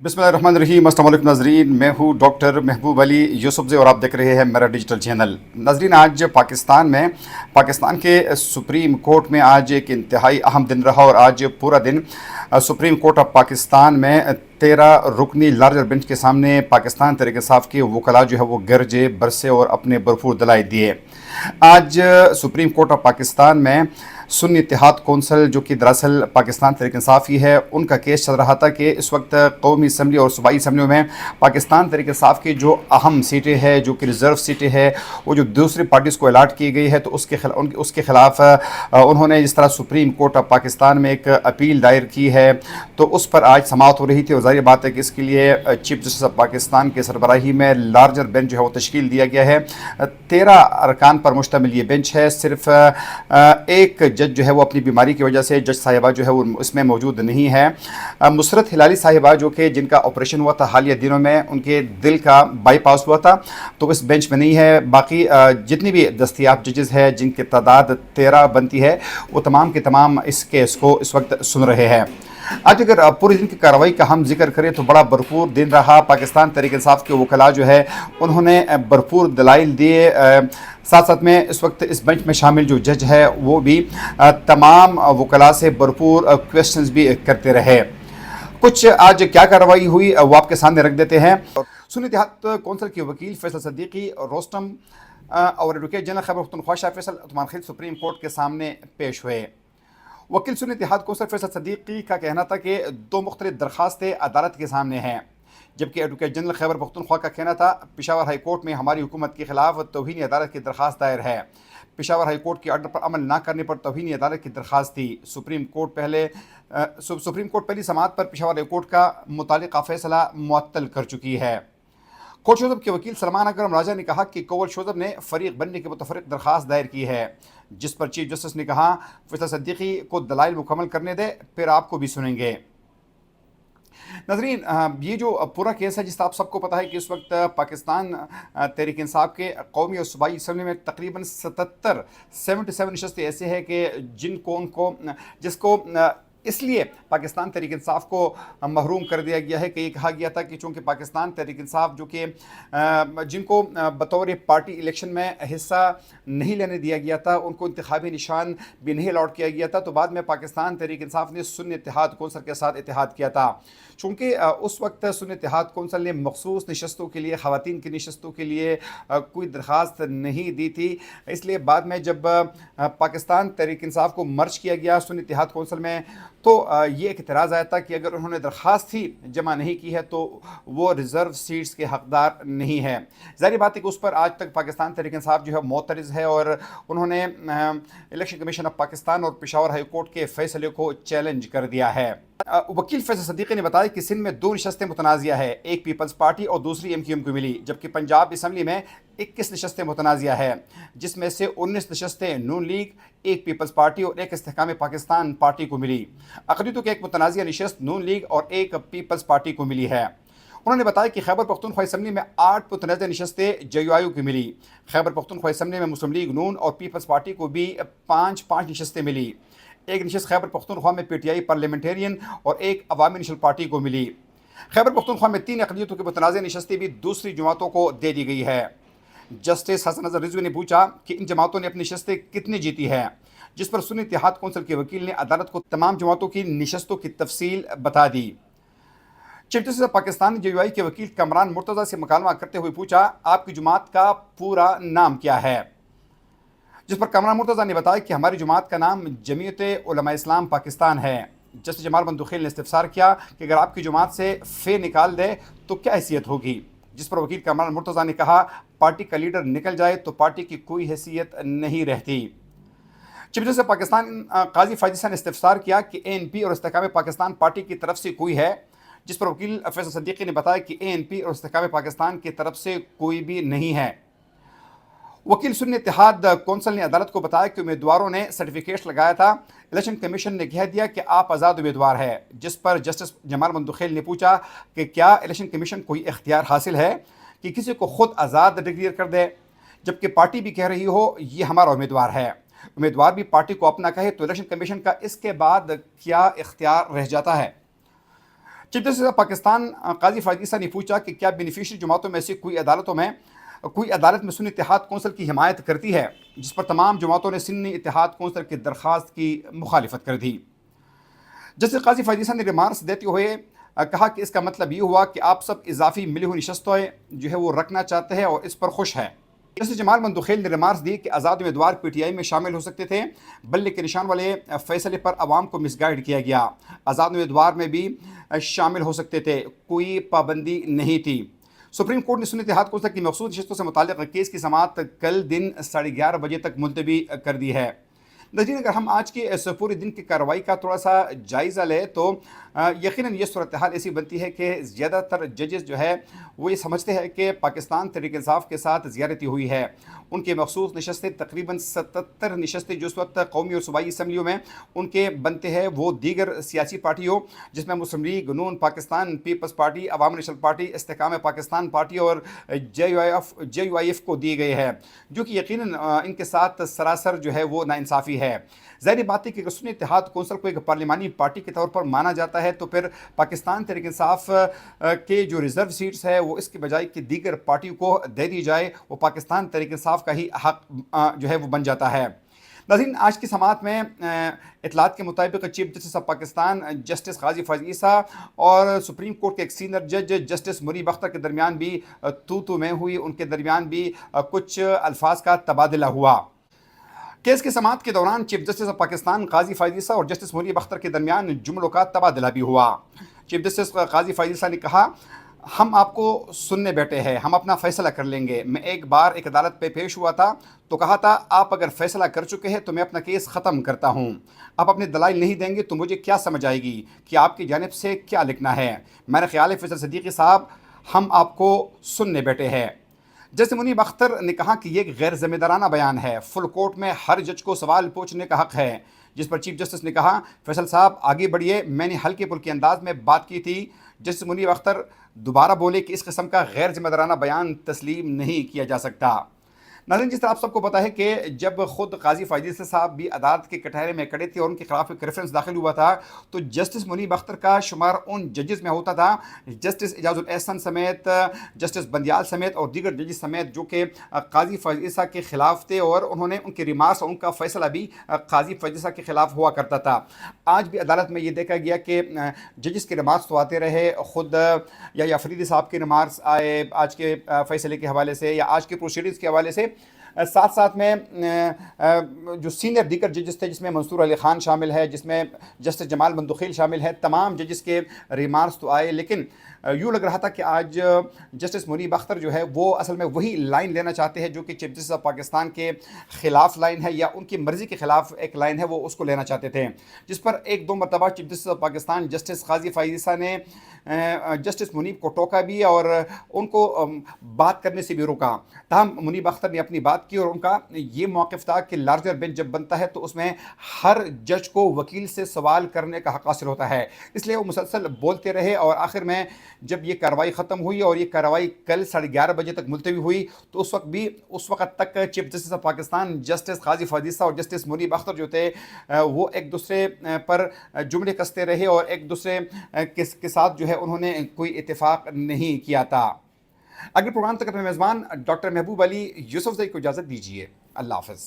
बिस्मिल्लाहिर्रहमानिर्रहीम। अस्सलाम वालेकुम नाज़रीन, मैं हूँ डॉक्टर महबूब अली यूसुफज़ई और आप देख रहे हैं मेरा डिजिटल चैनल। नाज़रीन, आज पाकिस्तान के सुप्रीम कोर्ट में आज एक इंतहाई अहम दिन रहा और आज पूरा दिन सुप्रीम कोर्ट ऑफ पाकिस्तान में 13 रुकनी लार्जर बेंच के सामने पाकिस्तान तहरीक इंसाफ के वकला जो है वो गरजे बरसे और अपने भरपूर दलाइल दिए। आज सुप्रीम कोर्ट ऑफ पाकिस्तान में सुन्नी इत्तेहाद कौंसिल जो कि दरअसल पाकिस्तान तहरीक इंसाफ ही है, उनका केस चल रहा था कि इस वक्त कौमी असम्बली और सूबाई असम्बलियों में पाकिस्तान तहरीक इंसाफ की जो अहम सीटें हैं, जो कि रिज़र्व सीटें हैं, वो जो दूसरी पार्टीज़ को अलाट की गई है, तो उसके खिलाफ उन्होंने जिस तरह सुप्रीम कोर्ट ऑफ पाकिस्तान में एक अपील दायर की है, तो उस पर आज समाअत हो रही थी। और ज़ाहिर बात है कि इसके लिए चीफ जस्टिस ऑफ पाकिस्तान के सरबराही में लार्जर बेंच जो है वो तश्कील दिया गया है। 13 अरकान पर मुश्तमिल ये बेंच है। सिर्फ एक जज जो है वो अपनी बीमारी की वजह से, जज साहिबा जो है वो इसमें मौजूद नहीं है। मुसरत हिलाली साहिबा जो कि जिनका ऑपरेशन हुआ था हालिया दिनों में, उनके दिल का बाईपास हुआ था, तो इस बेंच में नहीं है। बाकी जितनी भी दस्तियाब जजेस हैं जिनकी तादाद 13 बनती है, वो तमाम के तमाम इस केस को इस वक्त सुन रहे हैं। आज अगर पूरे दिन की कार्रवाई का हम जिक्र करें तो बड़ा भरपूर दिन रहा। पाकिस्तान तहरीक इंसाफ के वकला जो है उन्होंने भरपूर दलाइल दिए। साथ साथ में इस वक्त इस बेंच में शामिल जो जज है वो भी तमाम वकला से भरपूर क्वेश्चंस भी करते रहे। कुछ आज क्या कार्रवाई हुई वो आपके सामने रख देते हैं। सुन्नी इत्तेहाद कौंसिल के वकील फैसल सदीकी, रोस्टम और एडवोकेट जनरल खैबर पख्तूनख्वा शाह फैसल उस्मान खिल सुप्रीम कोर्ट के सामने पेश हुए। वकील सुन्नी इत्तेहाद कौंसिल फैसल सदीकी का कहना था कि 2 मुख्तलिफ दरख्वास्तें अदालत के सामने हैं, जबकि एडवोकेट जनरल खैबर पख्तूनख्वा का कहना था पेशावर हाई कोर्ट में हमारी हुकूमत के खिलाफ तौहीन अदालत की दरख्वास्त दायर है। पेशावर हाई कोर्ट के ऑर्डर पर अमल न करने पर तौहीन अदालत की दरख्वास्त थी। सुप्रीम कोर्ट पहली समाअत पर पेशावर हाई कोर्ट का मुतालिका फैसला मुअत्तल कर चुकी है। कोवल शोजब के वकील सलमान अकरम राजा ने कहा कि कोवल शोजब ने फरीक बनने के मुतफरिक दरख्वास्त दायर की है, जिस पर चीफ जस्टिस ने कहा फैसल सदीकी को दलाइल मुकम्मल करने दे, फिर आपको भी सुनेंगे। नाज़रीन, ये जो पूरा केस है, जिस आप सबको पता है कि इस वक्त पाकिस्तान तहरीक इंसाफ के कौमी और सूबाई असम्बली में तकरीबन 77 नशस्तें ऐसे हैं कि जिसको इसलिए पाकिस्तान तहरीक इंसाफ को महरूम कर दिया गया है कि ये कहा गया था कि चूँकि पाकिस्तान तहरीक इंसाफ जो कि जिनको बतौर पार्टी इलेक्शन में हिस्सा नहीं लेने दिया गया था, उनको इंतखाबी निशान भी नहीं अलॉट किया गया था, तो बाद में पाकिस्तान तहरीक इंसाफ ने सुन्नी इत्तेहाद कौंसिल के साथ इत्तेहाद किया था। चूँकि उस वक्त सुन्नी इत्तेहाद कौंसिल ने मखसूस नशस्तों के लिए, ख़वातीन की नशस्तों के लिए कोई दरख्वास्त नहीं दी थी, इसलिए बाद में जब पाकिस्तान तहरीक इंसाफ को मर्ज किया गया सुन्नी इत्तेहाद कौंसिल में, तो ये एक इतराज़ आया था कि अगर उन्होंने दरख्वास्त ही जमा नहीं की है तो वो रिज़र्व सीट्स के हकदार नहीं है। ज़ाहिर बात है कि उस पर आज तक पाकिस्तान तहरीक इंसाफ जो है मोतरज़ है और उन्होंने इलेक्शन कमीशन ऑफ पाकिस्तान और पेशावर हाई कोर्ट के फैसले को चैलेंज कर दिया है। वकील फैसल सदीकी ने बताया कि सिंध में 2 नशस्तें मुतनाज़िया है, एक पीपल्स पार्टी और दूसरी MQM को मिली, जबकि पंजाब असम्बली में 21 नशस्तें मुतनाज़िया है, जिसमें से 19 नशस्तें नून लीग, एक पीपल्स पार्टी और एक इस्तेहकाम पाकिस्तान पार्टी को मिली। अक़लियतों की एक मुतनाज़िया नशस्त नून लीग और एक पीपल्स पार्टी को मिली है। उन्होंने बताया कि खैबर पख्तूनख्वा असम्बली में 8 मुतनाज़िया नशस्तें JUIU की मिली। खैबर पख्तूनख्वा असम्बली में मुस्लिम लीग नून और पीपल्स पार्टी को भी 5 नशस्तें मिली। एक नशस्त खैबर पख्तूनख्वा में PTI पार्लियामेंटेरियन और एक अवामी नेशनल पार्टी को मिली। खैबर पख्तूनख्वा में 3 अक़लियतों की मुतनाज़िया नशस्तें भी दूसरी जमातों को दे दी गई है। जस्टिस हसन अज़हर रिजवी ने पूछा कि इन जमातों ने अपनी नशस्तें कितनी जीती है, जिस पर सुन्नी इत्तेहाद कौंसिल के वकील ने अदालत को तमाम जमातों की नशस्तों की तफसील बता दी। Chief justice of Pakistan JUI के वकील कमरान मुर्तज़ा से मुकालमा करते हुए पूछा, आपकी जमात का पूरा नाम क्या है, जिस पर कमरान मुर्तज़ा ने बताया कि हमारी जमात का नाम जमीयत उलमा इस्लाम पाकिस्तान है। जस्टिस जमाल बंदुखिल ने इस्तिफ़सार किया कि अगर आपकी जमात से फ़े निकाल दे तो क्या हैसियत होगी, जिस पर वकील कमरान मुर्तज़ा ने कहा, पार्टी का लीडर निकल जाए तो पार्टी की कोई हैसियत नहीं रहती। चीफ जस्टिस पाकिस्तान काजी फायजी ने इस्तिफ़सार किया कि ANP और इस्तेहकाम पाकिस्तान पार्टी की तरफ से कोई है, जिस पर वकील फैसल सदीकी ने बताया कि ANP और इस्तेहकाम पाकिस्तान की तरफ से कोई भी नहीं है। वकील सुन्नी इत्तेहाद कौंसिल ने अदालत को बताया कि उम्मीदवारों ने सर्टिफिकेट लगाया था, इलेक्शन कमीशन ने कह दिया कि आप आज़ाद उम्मीदवार है, जिस पर जस्टिस जमाल बंदुखिल ने पूछा कि क्या इलेक्शन कमीशन कोई इख्तियार हासिल है कि किसी को खुद आज़ाद डिक्लेयर कर दे, जबकि पार्टी भी कह रही हो ये हमारा उम्मीदवार है। उम्मीदवार भी पार्टी को अपना कहे तो इलेक्शन कमीशन का इसके बाद क्या इख्तियार रह जाता है। چیف جسٹس آف پاکستان قاضی فائز عیسیٰ نے پوچھا کہ کیا بینیفیشری جماعتوں میں سے کوئی عدالت میں سنی اتحاد کونسل کی حمایت کرتی ہے، جس پر تمام جماعتوں نے سنی اتحاد کونسل کی درخواست کی مخالفت کر دی۔ جسٹس قاضی فائز عیسیٰ نے ریمارکس دیتے ہوئے کہا کہ اس کا مطلب یہ ہوا کہ آپ سب اضافی ملی ہوئی نشستیں جو ہے وہ رکھنا چاہتے ہیں اور اس پر خوش ہیں۔ جسٹس جمال مندوخیل نے ریمارکس دی کہ آزاد امیدوار پی ٹی آئی میں شامل ہو سکتے تھے، بلے کے نشان والے فیصلے پر عوام کو مس گائیڈ کیا گیا۔ آزاد امیدوار میں بھی شامل ہو سکتے تھے، کوئی پابندی نہیں تھی۔ سپریم کورٹ نے سنی اتحاد کونسل کی مخصوص نشستوں سے متعلق کیس کی سماعت کل دن 11:30 بجے تک ملتوی کر دی ہے۔ ناظرین، اگر ہم آج کے اس پورے دن کی کارروائی کا تھوڑا سا جائزہ لیں تو یقیناً یہ صورتحال ایسی بنتی ہے کہ زیادہ تر ججز جو ہے وہ یہ سمجھتے ہیں کہ پاکستان تحریک انصاف کے ساتھ زیادتی ہوئی ہے۔ ان کے مخصوص نشستیں تقریباً 77 نشستیں جو اس وقت قومی اور صوبائی اسمبلیوں میں ان کے بنتے ہیں وہ دیگر سیاسی پارٹیوں جس میں مسلم لیگ نون پاکستان، پیپلز پارٹی، عوام نیشنل پارٹی، استحکام پاکستان پارٹی اور JUIF کو دی گئی ہے، جو کہ یقیناً ان کے ساتھ سراسر جو ہے وہ ناانصافی ہے۔ ظاہری بات ہے کہ اگر سنی اتحاد کونسل کو ایک پارلیمانی پارٹی کے طور پر مانا جاتا ہے تو پھر پاکستان تحریک انصاف کے جو ریزرو سیٹس ہے وہ اس کے بجائے کہ دیگر پارٹیوں کو دے دی جائے، وہ پاکستان تحریک انصاف کا ہی حق جو ہے وہ بن جاتا ہے۔ ناظرین، آج کی سماعت میں اطلاعات کے مطابق chief justice of Pakistan justice قاضی فائز عیسیٰ اور سپریم کورٹ کے ایک سینئر جج جسٹس منیب اختر کے درمیان بھی تو میں ہوئی، ان کے درمیان بھی کچھ الفاظ کا تبادلہ ہوا۔ کیس کی سماعت کے دوران چیف جسٹس آف پاکستان قاضی فائز عیسیٰ اور جسٹس منیب اختر کے درمیان جملوں کا تبادلہ بھی ہوا۔ چیف جسٹس قاضی فائز عیسیٰ نے کہا، ہم آپ کو سننے بیٹھے ہیں، ہم اپنا فیصلہ کر لیں گے۔ میں ایک بار ایک عدالت پہ پیش ہوا تھا تو کہا تھا آپ اگر فیصلہ کر چکے ہیں تو میں اپنا کیس ختم کرتا ہوں، آپ اپنے دلائل نہیں دیں گے تو مجھے کیا سمجھ آئے گی کہ آپ کی جانب سے کیا لکھنا ہے۔ میرا خیال ہے فیصل صدیقی صاحب، ہم آپ کو سننے بیٹھے ہیں۔ جسٹس منیب اختر نے کہا کہ یہ ایک غیر ذمہ دارانہ بیان ہے، فل کورٹ میں ہر جج کو سوال پوچھنے کا حق ہے، جس پر چیف جسٹس نے کہا فیصل صاحب آگے بڑھیے، میں نے ہلکے پھلکے انداز میں بات کی تھی۔ جسٹس منیب اختر دوبارہ بولے کہ اس قسم کا غیر ذمہ دارانہ بیان تسلیم نہیں کیا جا سکتا۔ ناظرین، جس طرح آپ سب کو پتہ ہے کہ جب خود قاضی فائز عیسیٰ صاحب بھی عدالت کے کٹہرے میں کھڑے تھے اور ان کے خلاف ایک ریفرنس داخل ہوا تھا تو جسٹس منیب اختر کا شمار ان ججز میں ہوتا تھا، جسٹس اعجاز الاحسن سمیت، جسٹس بندیال سمیت اور دیگر ججز سمیت، جو کہ قاضی فائز عیسیٰ کے خلاف تھے اور انہوں نے ان کے ریمارکس اور ان کا فیصلہ بھی قاضی فائز عیسیٰ کے خلاف ہوا کرتا تھا۔ آج بھی عدالت میں یہ دیکھا گیا کہ ججز کے ریمارکس تو آتے رہے، خود یا فریدی صاحب کے ریمارکس آئے آج کے فیصلے کے حوالے سے یا آج کے پروسیڈنگز کے حوالے سے، ساتھ ساتھ میں جو سینئر دیگر ججز تھے جس میں منصور علی خان شامل ہے، جس میں جسٹس جمال مندوخیل شامل ہے، تمام ججز کے ریمارکس تو آئے، لیکن یوں لگ رہا تھا کہ آج جسٹس منیب اختر جو ہے وہ اصل میں وہی لائن لینا چاہتے ہیں جو کہ چیف جسٹس آف پاکستان کے خلاف لائن ہے یا ان کی مرضی کے خلاف ایک لائن ہے، وہ اس کو لینا چاہتے تھے، جس پر ایک دو مرتبہ chief justice of Pakistan justice قاضی فائز عیسیٰ نے جسٹس منیب کو ٹوکا بھی اور ان کو بات کرنے سے بھی روکا۔ تاہم منیب اختر نے اپنی بات کی اور ان کا یہ موقف تھا کہ لارجر بینچ جب بنتا ہے تو اس میں ہر جج کو وکیل سے سوال کرنے کا حق حاصل ہوتا ہے، اس لیے وہ مسلسل بولتے رہے اور آخر میں جب یہ کارروائی ختم ہوئی اور یہ کارروائی کل 11:30 بجے تک ملتوی ہوئی تو اس وقت تک chief justice of Pakistan justice قاضی فائز عیسیٰ اور جسٹس منیب اختر جو تھے وہ ایک دوسرے پر جملے کستے رہے اور ایک دوسرے کے ساتھ جو ہے انہوں نے کوئی اتفاق نہیں کیا تھا۔ اگلے پروگرام تک اپنے میزبان ڈاکٹر محبوب علی یوسف زئی کو اجازت دیجیے۔ اللہ حافظ۔